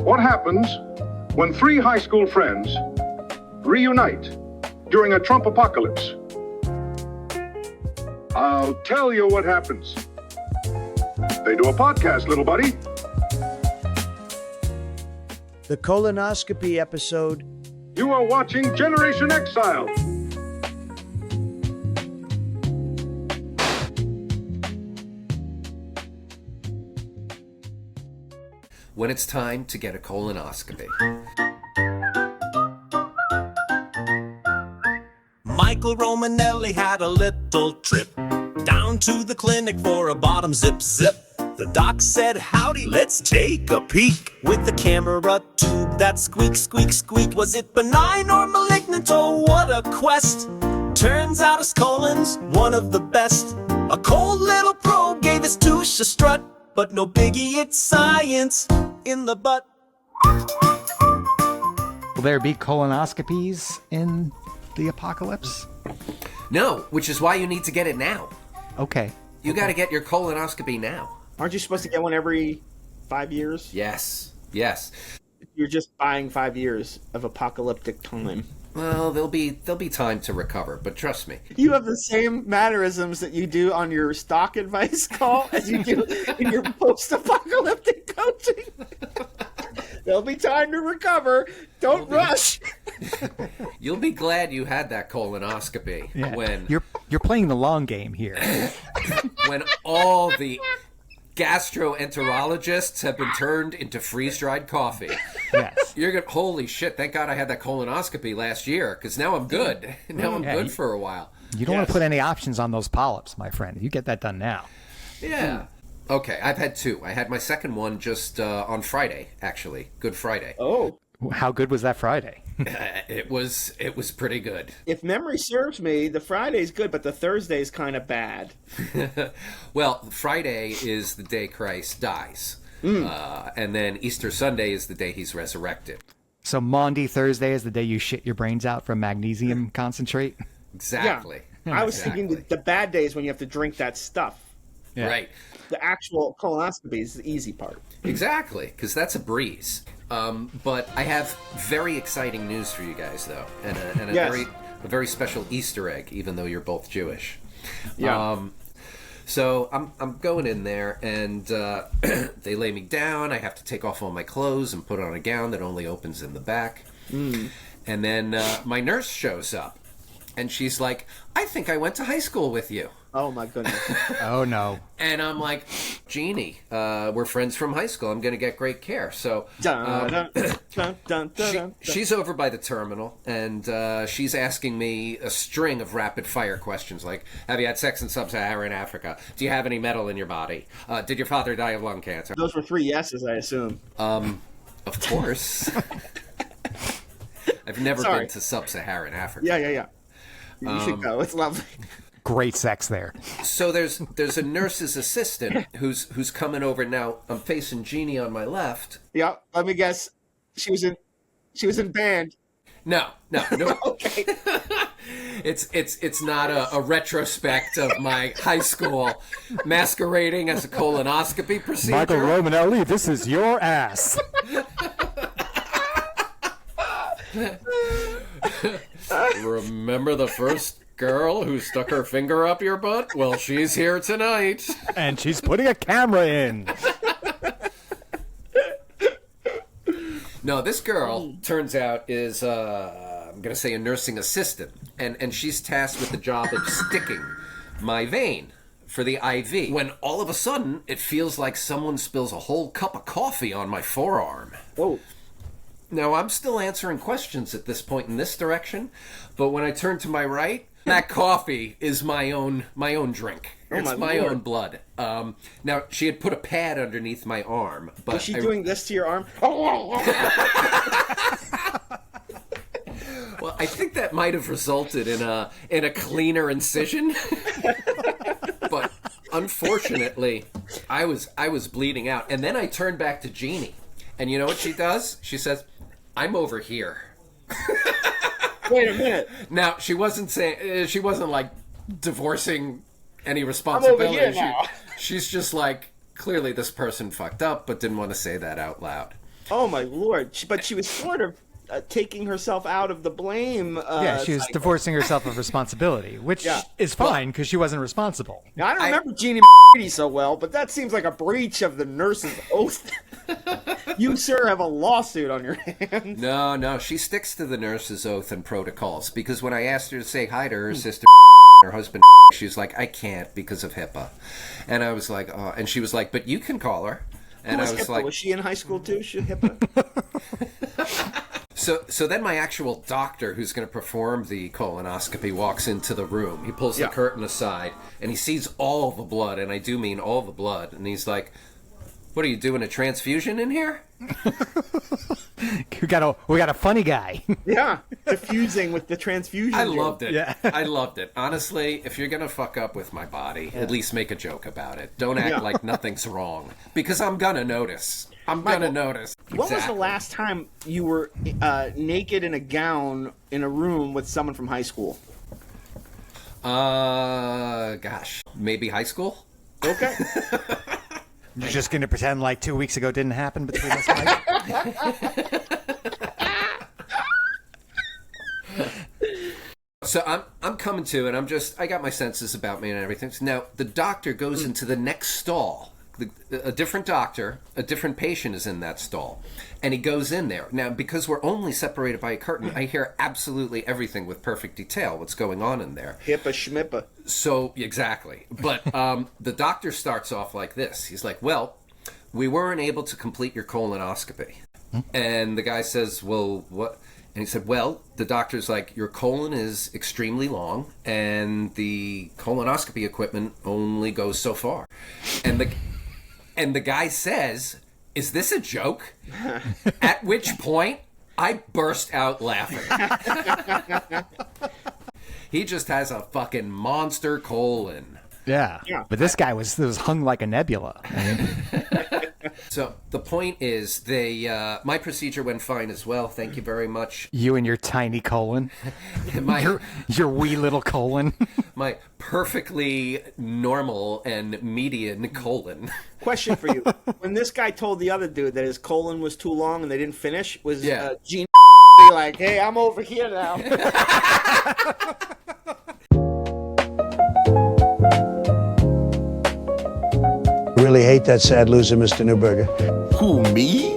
What happens when three high school friends reunite during a Trump-pocalypse? I'll tell you what happens. They do a podcast, little buddy. The Colonoscopy episode. You are watching Generation Exile. When it's time to get a colonoscopy. Michael Romanelli had a little trip down to the clinic for a bottom zip. The doc said, howdy, let's take a peek. With the camera tube that squeak. Was it benign or malignant? Oh, what a quest. Turns out his colon's one of the best. A cold little probe gave his touche a strut. But no biggie, it's science in the butt. Will there be colonoscopies in the apocalypse? No, which is why you need to get it now. Okay. You got to get your colonoscopy now. Aren't you supposed to get one every 5 years? Yes. You're just buying 5 years of apocalyptic time. Well, there'll be time to recover, but trust me. You have the same mannerisms that you do on your stock advice call as you do in your post-apocalyptic coaching. There'll be time to recover. Don't rush. You'll be glad you had that colonoscopy when you're playing the long game here. when all the gastroenterologists have been turned into freeze-dried coffee. Yes. You're going, holy shit, thank God I had that colonoscopy last year, because now I'm good. Now I'm good for a while. You don't want to put any options on those polyps, my friend. You get that done now. Yeah. Okay, I've had two. I had my second one just on Friday, actually. Good Friday. Oh. How good was that Friday? It was pretty good. If memory serves me, the Friday's good, but the Thursday's kind of bad. Well, Friday is the day Christ dies. And then Easter Sunday is the day he's resurrected. So Maundy Thursday is the day you shit your brains out from magnesium concentrate? Exactly. Yeah. I was thinking the bad days when you have to drink that stuff. Yeah. Right. The actual colonoscopy is the easy part. Exactly, because that's a breeze. But I have very exciting news for you guys, though, and a very special Easter egg, even though you're both Jewish. Yeah. So I'm going in there, and they lay me down. I have to take off all my clothes and put on a gown that only opens in the back. And then my nurse shows up, and she's like, "I think I went to high school with you." Oh, my goodness. Oh, no. And I'm like, Jeannie, we're friends from high school. I'm going to get great care. So she's over by the terminal, and she's asking me a string of rapid-fire questions like, have you had sex in sub-Saharan Africa? Do you have any metal in your body? Did your father die of lung cancer? Those were 3 yeses, I assume. Of course. I've never been to sub-Saharan Africa. Yeah. You should go. It's lovely. Great sex there. So there's a nurse's assistant who's coming over now. I'm facing Jeannie on my left. Yeah, let me guess. She was in band. No. Okay. It's not a retrospect of my high school masquerading as a colonoscopy procedure. Michael Romanelli, this is your ass. Remember the first girl who stuck her finger up your butt? Well, she's here tonight. And she's putting a camera in. No, this girl, turns out, is, I'm going to say a nursing assistant. And she's tasked with the job of sticking my vein for the IV. When all of a sudden, it feels like someone spills a whole cup of coffee on my forearm. Whoa. Now, I'm still answering questions at this point in this direction, but when I turn to my right, that coffee is my own drink. It's my own blood. Now, she had put a pad underneath my arm. But was she doing this to your arm? Well, I think that might have resulted in a cleaner incision. But unfortunately, I was bleeding out. And then I turned back to Jeannie. And you know what she does? She says, "I'm over here." Wait a minute. Now, she wasn't like divorcing any responsibility. I'm over here now. She's just like, clearly this person fucked up, but didn't want to say that out loud. Oh my lord! But she was sort of taking herself out of the blame. Yeah, she was cycle. divorcing herself of responsibility, which is fine because she wasn't responsible. Now, I don't remember Jeannie so well, but that seems like a breach of the nurse's oath. You, sir, have a lawsuit on your hands. No, she sticks to the nurse's oath and protocols, because when I asked her to say hi to her sister, her husband, she was like, I can't because of HIPAA. And I was like, oh, and she was like, but you can call her. And I was HIPAA? like, Was she in high school too? She HIPAA? So then my actual doctor, who's going to perform the colonoscopy, walks into the room. He pulls the curtain aside, and he sees all the blood, and I do mean all the blood. And he's like, what are you doing, a transfusion in here? We got a funny guy. Yeah, diffusing with the transfusion. I loved it. Yeah. I loved it. Honestly, if you're going to fuck up with my body, at least make a joke about it. Don't act like nothing's wrong, because I'm going to notice. I'm going to notice. When was the Exactly. last time you were naked in a gown in a room with someone from high school? Gosh, maybe high school? Okay. You're just going to pretend like 2 weeks ago didn't happen between us, Mike? So I'm coming to, and I got my senses about me and everything. So now the doctor goes into the next stall. A different doctor, a different patient is in that stall, and he goes in there. Now, because we're only separated by a curtain, I hear absolutely everything with perfect detail, what's going on in there. HIPAA schmippa. So, exactly. But the doctor starts off like this. He's like, well, we weren't able to complete your colonoscopy. And the guy says, well, what? And he said, well, the doctor's like, your colon is extremely long, and the colonoscopy equipment only goes so far. And the guy says, is this a joke? At which point, I burst out laughing. He just has a fucking monster colon. Yeah. But this guy was hung like a nebula. So the point is, my procedure went fine as well. Thank you very much. You and your tiny colon. Your wee little colon. My perfectly normal and median colon. Question for you. When this guy told the other dude that his colon was too long and they didn't finish, was Gene like, hey, I'm over here now? Really hate that sad loser, Mr. Newberger. Who, me?